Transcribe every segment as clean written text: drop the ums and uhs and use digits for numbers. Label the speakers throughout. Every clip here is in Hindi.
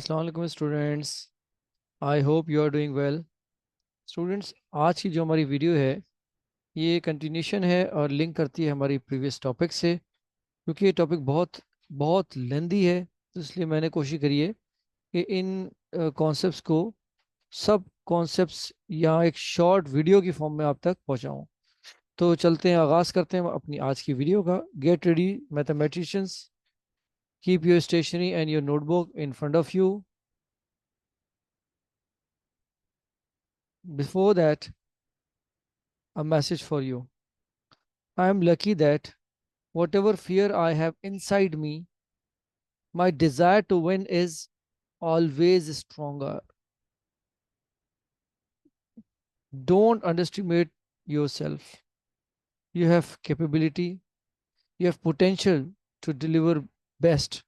Speaker 1: अस्सलाम वालेकुम students. I hope you are doing well. Students, आज की जो हमारी वीडियो है ये कंटिन्यूशन है और लिंक करती है हमारी प्रीवियस टॉपिक से, क्योंकि ये टॉपिक बहुत बहुत लेंदी है। तो इसलिए मैंने कोशिश करी है कि इन कॉन्सेप्ट्स को, सब कॉन्सेप्ट्स यहाँ एक शॉर्ट वीडियो की फॉर्म में आप तक पहुँचाऊँ। तो चलते हैं, आगाज़ करते हैं अपनी आज की वीडियो का। Get ready mathematicians, keep your stationery and your notebook in front of you. Before that, a message for you. I am lucky that whatever fear I have inside me, my desire to win is always stronger. Don't underestimate yourself. You have capability, you have potential to deliver best.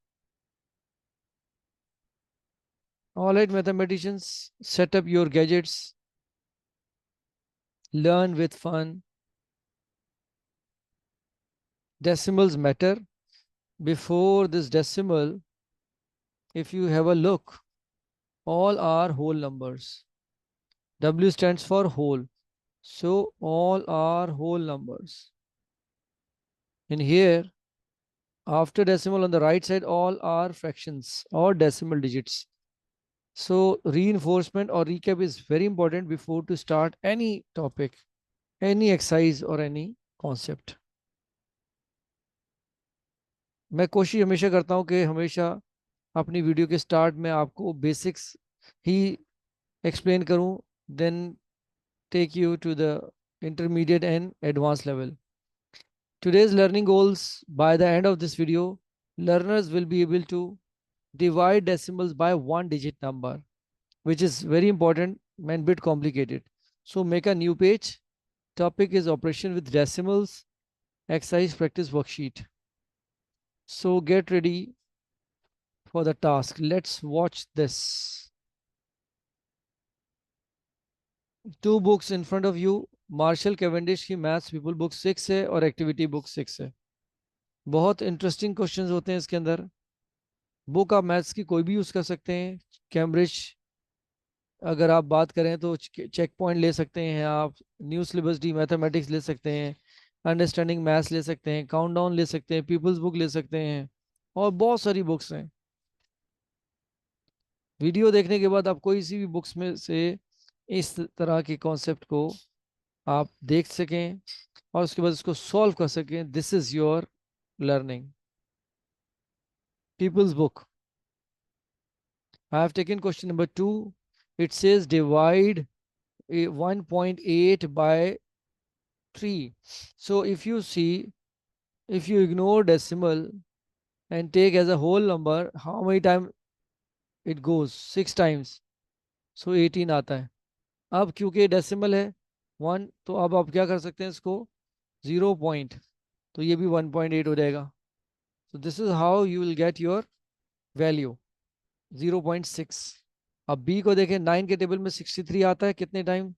Speaker 1: All right, mathematicians, set up your gadgets, learn with fun. Decimals matter. Before this decimal, if you have a look, all are whole numbers. W stands for whole. So all are whole numbers. In here, after decimal on the right side, all are fractions or decimal digits. So reinforcement or recap is very important before to start any topic, any exercise or any concept. मैं कोशिश हमेशा करता हूँ कि हमेशा अपनी वीडियो के स्टार्ट में आपको बेसिक्स ही एक्सप्लेन करूँ, then take you to the intermediate and advance level. Today's learning goals: by the end of this video, learners will be able to divide decimals by one digit number, which is very important and bit complicated. So make a new page. Topic is operation with decimals, exercise practice worksheet. So get ready for the task. Let's watch this. Two books in front of you. Marshall Cavendish की मैथ्स पीपल बुक 6 है और एक्टिविटी बुक 6 है. बहुत इंटरेस्टिंग क्वेश्चंस होते हैं इसके अंदर. बुक आप मैथ्स की कोई भी यूज़ कर सकते हैं. कैम्ब्रिज अगर आप बात करें तो चेक पॉइंट ले सकते हैं आप. न्यू सिलेबस डी मैथमेटिक्स ले सकते हैं. अंडरस्टैंडिंग मैथ्स ले सकते हैं. काउंटडाउन ले सकते हैं. पीपल्स बुक ले सकते हैं. और बहुत सारी बुक्स हैं. वीडियो देखने के बाद आप कोई सी भी बुक्स में से इस तरह के कॉन्सेप्ट को आप देख सकें और उसके बाद इसको सॉल्व कर सकें. This is your learning. Pupil's book. I have taken question number 2. It says divide 1.8 by 3. So if you see, if you ignore decimal and take as a whole number, how many times it goes? 6 times. So 18 आता है. अब क्योंकि डेसिमल है 1, तो अब आप क्या कर सकते हैं इसको 0 पॉइंट, तो ये भी 1.8 हो जाएगा. So this is how you will get your value 0.6. अब बी को देखें, 9 के टेबल में 63 आता है कितने टाइम.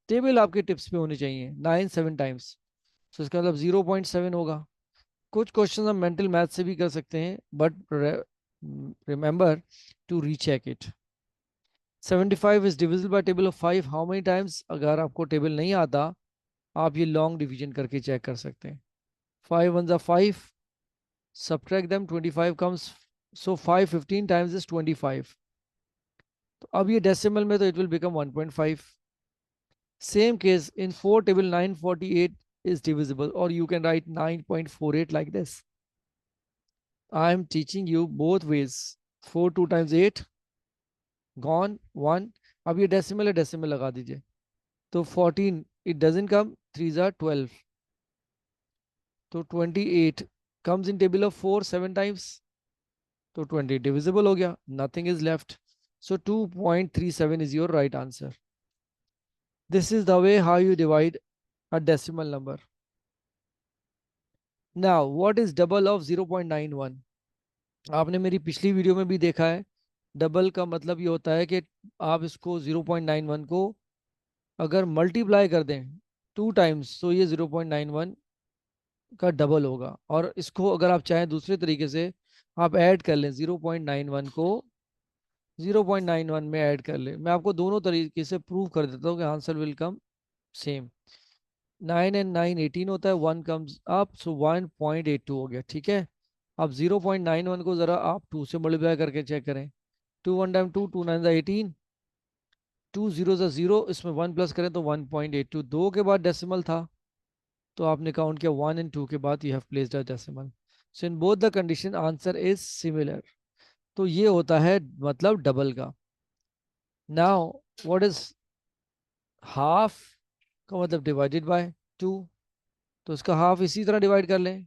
Speaker 1: टेबल आपके टिप्स पे होनी चाहिए. 9 7 टाइम्स. तो इसका मतलब 0.7 होगा. कुछ क्वेश्चन हम मेंटल मैथ से भी कर सकते हैं, but remember to recheck it. 75 is divisible by table of 5 how many times. अगर आपको टेबल नहीं आता, आप ये लॉन्ग डिवीजन करके चेक कर सकते हैं. 5 1 जा 5, subtract them, 25 comes. So 5 15 times is 25. तो अब ये डेसिमल में तो it will become 1.5. Same case in 4 table, 948 is divisible, or you can write 9.48 like this. I am teaching you both ways. 4 2 times 8 gone 1. अब ये डेसिमल है, डेसिमल लगा दीजिए. तो 14 it doesn't come. 3s are 12. तो 28 comes in table of 4 7 times. तो 20 divisible हो गया. Nothing is left. So 2.37 is your right answer. This is the way how you divide a decimal number. Now what is double of 0.91? आपने मेरी पिछली वीडियो में भी देखा है. डबल का मतलब ये होता है कि आप इसको 0.91 को अगर मल्टीप्लाई कर दें 2 टाइम्स, तो ये 0.91 का डबल होगा. और इसको अगर आप चाहें दूसरे तरीके से, आप ऐड कर लें 0.91 को 0.91 में ऐड कर ले। मैं आपको दोनों तरीके से प्रूव कर देता हूँ कि answer will come same. 9 and 9 18 होता है, 1 कम्स अप, सो 1.82 हो गया। ठीक है, अब 0.91 को जरा आप 2 से मल्टीप्लाई करके चेक करें। 2 1 टाइम 2, 2 9 18, 2 0 0, इसमें 1 प्लस करें तो 1.82। 2 के बाद डेसिमल था तो आपने काउंट किया 1 एंड 2 के बाद you have placed a decimal. So in both the condition answer is similar. तो ये होता है मतलब डबल का। नाउ व्हाट इज हाफ का मतलब डिवाइडेड बाय 2, तो इसका हाफ इसी तरह डिवाइड कर लें।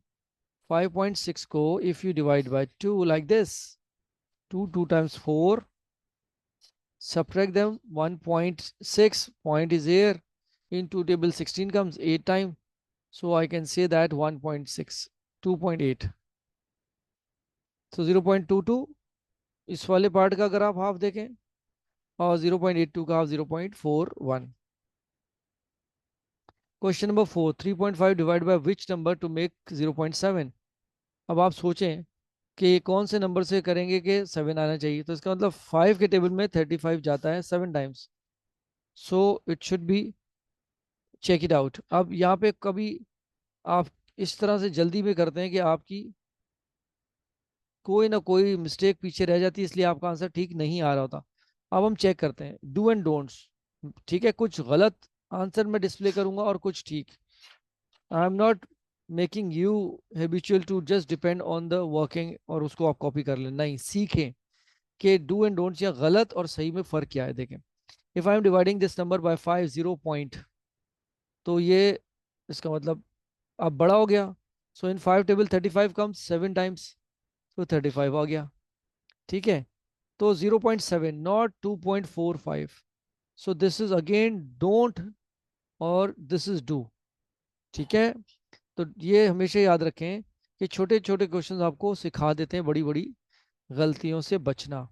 Speaker 1: 5.6 को if you divide by 2 like this, 2 2 times 4, subtract them 1.6, point is here, into table 16 comes 8 times, so I can say that 1.6, 2.8, so 0.22 इस वाले पार्ट का अगर आप हाफ देखें, और 0.82 का half 0.41। Question number 4, 3.5 divide by which number two make 0.7। अब आप सोचें कि कौन से नंबर से करेंगे कि 7 आना चाहिए, तो इसका मतलब 5 के टेबल में 35 जाता है 7 times, so it should be, check it out. अब यहाँ पे कभी आप इस तरह से जल्दी में करते हैं कि आपकी कोई ना कोई मिस्टेक पीछे रह जाती है, इसलिए आपका आंसर ठीक नहीं आ रहा होता। अब हम चेक करते हैं डू एंड डोंट्स। ठीक है, कुछ गलत आंसर मैं डिस्प्ले करूंगा और कुछ ठीक। I am not making you habitual to just depend on the working और उसको आप कॉपी कर लें, नहीं, सीखें कि डू एंड डोंट्स या गलत और सही में फर्क क्या है। देखें, if I am dividing this number by 5 0 point, तो ये इसका मतलब अब बड़ा हो गया। सो इन 5 टेबल 35 कम्स 7 टाइम्स, तो 35 आ गया। ठीक है, तो 0.7 not 2.45, so this is again don't और दिस इज डू। ठीक है, तो ये हमेशा याद रखें कि छोटे छोटे क्वेश्चन आपको सिखा देते हैं बड़ी बड़ी गलतियों से बचना।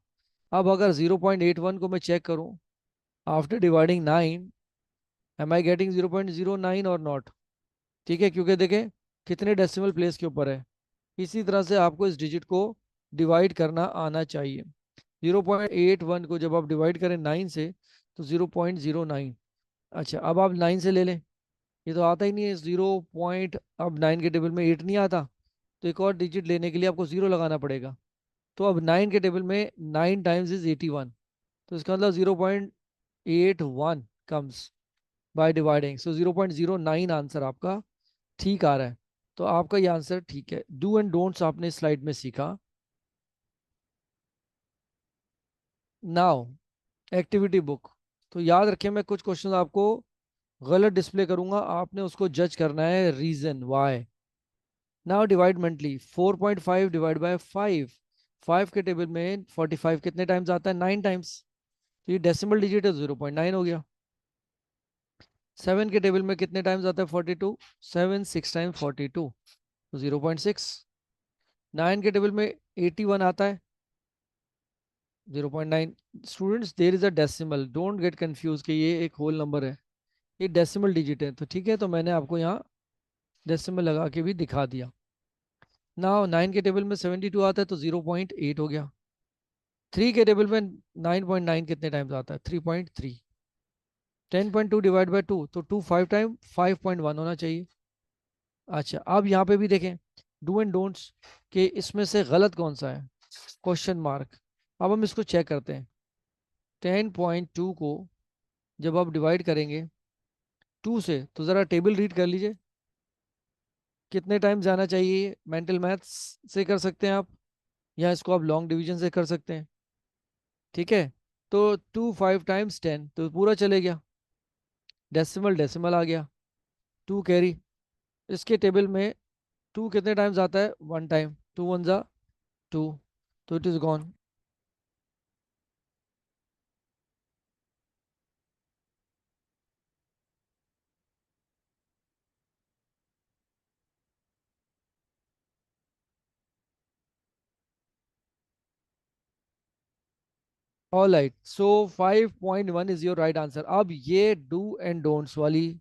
Speaker 1: अब अगर 0.81 को मैं चेक करूं after dividing 9, am I getting 0.09 और नॉट। ठीक है, क्योंकि देखें कितने डेसिमल प्लेस के ऊपर है। इसी तरह से आपको इस डिजिट को डिवाइड करना आना चाहिए। 0.81 को जब आप डिवाइड करें 9 से तो 0.09। अच्छा, अब आप 9 से ले लें, ये तो आता ही नहीं है 0 अब 9 के टेबल में 8 नहीं आता, तो एक और डिजिट लेने के लिए आपको 0 लगाना पड़ेगा। तो अब 9 के टेबल में 9 टाइम्स इज 81, तो इसका मतलब 0.81 comes by dividing, so 0.09 answer आपका ठीक आ रहा है। तो आपका ये आंसर ठीक है। डू एंड डोंट्स आपने स्लाइड में सीखा। Now activity book. तो याद रखें मैं कुछ क्वेश्चन आपको गलत डिस्प्ले करूंगा, आपने उसको जज करना है reason why. Now divide mentally, 4.5 divide by 5, 5 के टेबल में 45 कितने टाइम्स आता है, 9 टाइम्स, तो ये डेसिमल डिजिट है 0.9 हो गया। 7 के टेबल में कितने टाइम्स आता है 42, 7 6 टाइम्स 42, तो 0.6। 9 के टेबल में 81 आता है, 0.9। Students there is a decimal, don't get confuse कि ये एक होल नंबर है, ये डेसिमल डिजिट है। तो ठीक है, तो मैंने आपको यहाँ डेसिमल लगा के भी दिखा दिया। नाउ 9 के टेबल में 72 आता है तो 0.8 हो गया। 3 के टेबल में 9.9 कितने टाइम्स आता है, 3.3। 10.2 डिवाइड बाय 2, तो 2 5 टाइम 5.1 होना चाहिए। अच्छा, अब यहाँ पे भी देखें डू एंड डोंट्स कि इसमें से गलत कौन सा है, क्वेश्चन मार्क। अब हम इसको चेक करते हैं। 10.2 को जब आप डिवाइड करेंगे 2 से, तो ज़रा टेबल रीड कर लीजिए कितने टाइम जाना चाहिए। मेंटल मैथ्स से कर सकते हैं आप, या इसको आप लॉन्ग डिवीजन से कर सकते हैं। ठीक है, तो 2 5 टाइम्स 10, तो पूरा चले गया। डेसिमल डेसिमल आ गया, 2 कैरी। इसके टेबल में 2 कितने टाइम्स आता है, 1 टाइम, 2 1 जा 2, तो it is gone. All right, so 5.1 is your right answer. अब ये डू एंड डोंट्स वाली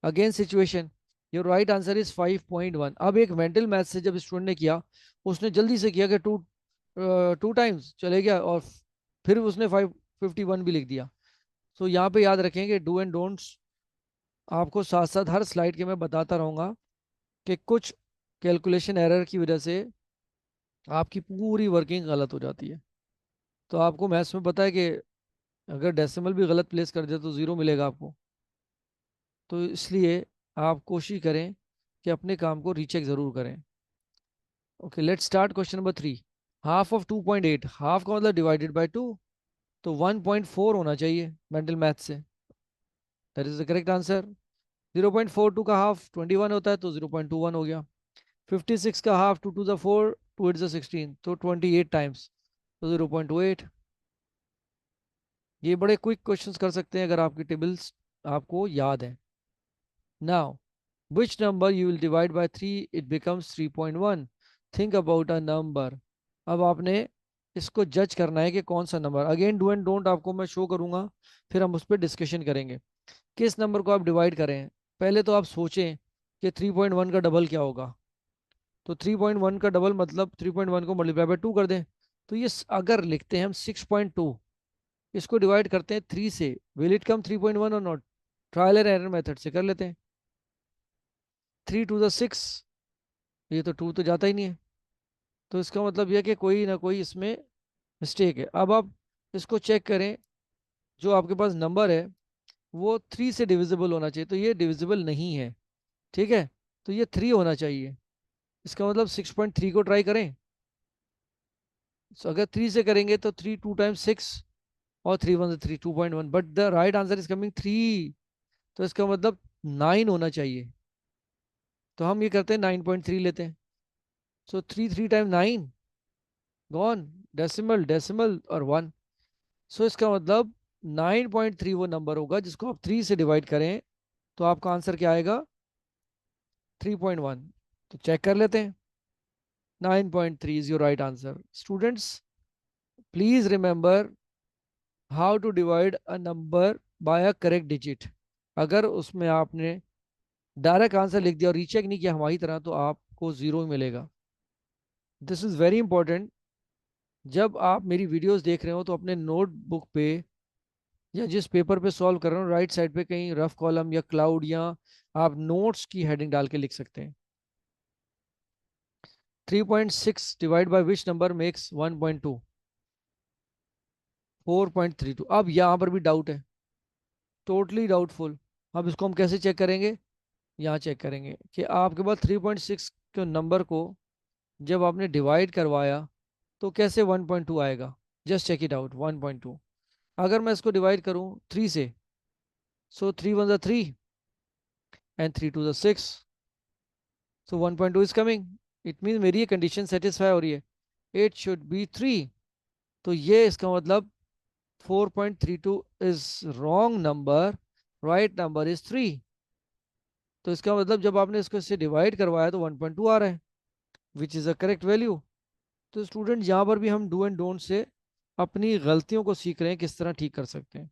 Speaker 1: again situation, your right answer is 5.1। अब एक मेंटल मैथ से जब स्टूडेंट ने किया, उसने जल्दी से किया कि 2 2 टाइम्स चले गया और फिर उसने 551 भी लिख दिया। तो यहाँ पे याद रखेंगे डू एंड डोंट्स आपको साथ साथ हर स्लाइड के मैं बताता रहूँगा कि कुछ कैलकुलेशन एरर की वजह से आपकी पूरी वर्किंग गलत हो जाती है। तो आपको मैथ्स में पता है कि अगर डेसिमल भी गलत प्लेस कर दिया तो ज़ीरो मिलेगा आपको। तो इसलिए आप कोशिश करें कि अपने काम को रीचेक ज़रूर करें। Okay, let's start question number 3। Half of 2.8, half का मतलब डिवाइडेड बाय 2, तो 1.4 होना चाहिए मेंटल मैथ से। That is the correct answer. 0.42 का हाफ 21 होता है तो 0.21 हो गया। 56 का हाफ 2 टू द 4 2 8 16 तो 28 टाइम्स तो 0.28। ये बड़े क्विक क्वेश्चंस कर सकते हैं अगर आपकी टेबल्स आपको याद है। Now which number you will divide by 3 it becomes 3.1, think about a number। अब आपने इसको जज करना है कि कौन सा number. Again do and don't आपको मैं शो करूंगा, फिर हम उस पर डिस्कशन करेंगे किस नंबर को आप डिवाइड करें। पहले तो आप सोचें कि 3.1 का डबल क्या होगा। तो 3.1 का डबल मतलब 3.1 को मल्टीप्लाई बाय 2 कर दें। तो ये अगर लिखते हैं हम 6.2, इसको डिवाइड करते हैं 3 से, विल इट कम 3.1 और not. Trial and error method से कर लेते हैं। 3 टू द 6, ये तो 2 तो जाता ही नहीं है। तो इसका मतलब यह कि कोई ना कोई इसमें मिस्टेक है। अब आप इसको चेक करें, जो आपके पास नंबर है वो 3 से डिविजिबल होना चाहिए, तो ये डिविजिबल नहीं है। ठीक है, तो ये 3 होना चाहिए। इसका मतलब 6.3 को ट्राई करें। तो अगर 3 से करेंगे तो 3 2 टाइम्स 6 और 3 1 3 2.1, but the right answer is coming 3। तो इसका मतलब 9 होना चाहिए। तो हम ये करते हैं 9.3 लेते हैं। सो 3 3 टाइम 9 गॉन, डेसिमल डेसिमल और 1। सो इसका मतलब 9.3 वो नंबर होगा जिसको आप 3 से डिवाइड करें तो आपका आंसर क्या आएगा, 3.1। तो चेक कर लेते हैं। 9.3 is your right answer. Students, please remember how to divide a number by a correct digit. अगर उसमें आपने डायरेक्ट आंसर लिख दिया और रीचेक नहीं किया हमारी तरह, तो आपको जीरो मिलेगा। This is very important. जब आप मेरी वीडियोस देख रहे हो तो अपने नोटबुक पे या जिस पेपर पे सॉल्व कर रहे हो राइट साइड पे कहीं रफ कॉलम या क्लाउड या आप नोट्स की हेडिंग डाल के लिख सकते हैं। 3.6 divide by which number makes 1.2, 4.32। अब यहाँ पर भी डाउट है, टोटली डाउटफुल। अब इसको हम कैसे चेक करेंगे, यहाँ चेक करेंगे कि आपके पास 3.6 के नंबर को जब आपने डिवाइड करवाया तो कैसे 1.2 आएगा। Just check it out. 1.2 अगर मैं इसको डिवाइड करूँ 3 से, सो 3 1 3 and 3 2 6, so 1.2 is coming. It mean मेरी ये कंडीशन सेटिस्फाई हो रही है, इट शुड बी 3। तो ये इसका मतलब 4.32 is wrong number, right number is 3। तो इसका मतलब जब आपने इसको इससे डिवाइड करवाया तो 1.2 आ रहा है, which is a correct value. तो स्टूडेंट यहाँ पर भी हम डू एंड डोंट से अपनी गलतियों को सीख रहे हैं किस तरह ठीक कर सकते हैं।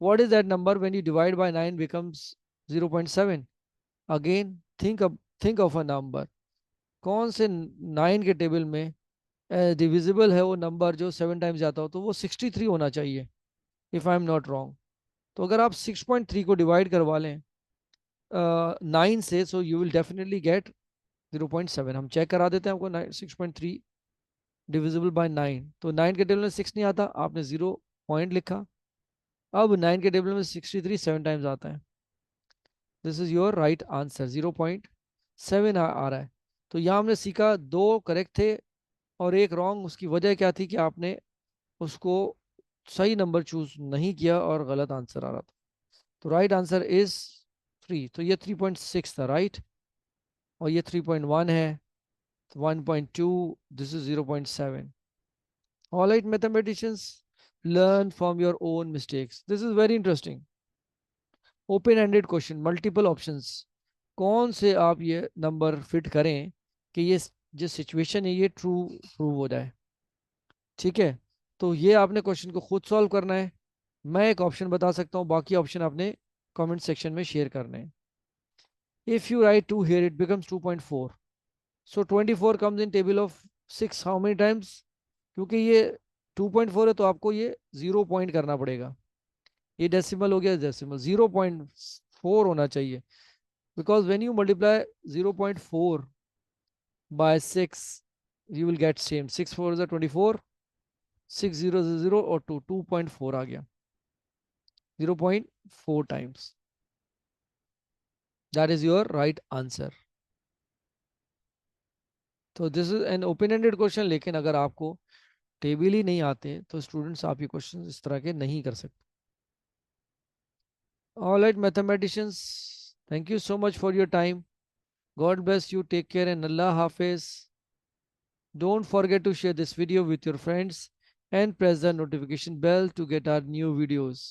Speaker 1: What is that number when you divide by 9 becomes 0.7। Again think of a number. कौन से 9 के टेबल में डिविजिबल है वो नंबर जो 7 टाइम्स जाता हो, तो वो 63 होना चाहिए if I am not wrong. तो अगर आप 6.3 को डिवाइड करवा लें 9 से, so you will definitely get 0.7। हम चेक करा देते हैं आपको। 6.3 डिविजिबल बाय 9, तो 9 के टेबल में 6 नहीं आता, आपने 0 पॉइंट लिखा। अब 9 के टेबल में 63 7 टाइम्स आता है। This is your right answer. 0.7 आ रहा है। तो यहाँ हमने सीखा दो करेक्ट थे और एक रॉन्ग। उसकी वजह क्या थी कि आपने उसको सही नंबर चूज नहीं किया और गलत आंसर आ रहा था। तो राइट आंसर इज 3। तो ये 3.6 था, राइट। और ये 3.1 है, 1.2, this is 0.7। All right, mathematicians, learn from your own mistakes. This is very interesting. Open ended question, multiple options। कौन से आप ये नंबर फिट करें कि ये जो सिचुएशन है ये ट्रू प्रूव हो जाए। ठीक है, तो ये आपने क्वेश्चन को खुद सॉल्व करना है। मैं एक ऑप्शन बता सकता हूँ, बाकी ऑप्शन आपने कमेंट सेक्शन में शेयर करने हैं। If you right 2 here it becomes 2.4, so 24 comes in table of 6 how many times, क्योंकि ये 2.4 है तो आपको ये 0 पॉइंट करना पड़ेगा, ये डेसिमल हो गया, डेसिमल 0.4 होना चाहिए, because when you multiply 0.4 by 6 you will get same, 6 4 is 24, 6 0 is 0 और 2.4 आ गया, 0.4 times. That is your right answer. तो this is an open ended question, लेकिन अगर आपको टेबल ही नहीं आते तो स्टूडेंट्स आप ये क्वेश्चन इस तरह के नहीं कर सकते. All right, mathematicians, thank you so much for your time. God bless you. Take care and Allah Hafiz. Don't forget to share this video with your friends and press the notification bell to get our new videos.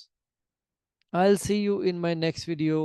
Speaker 1: I'll see you in my next video.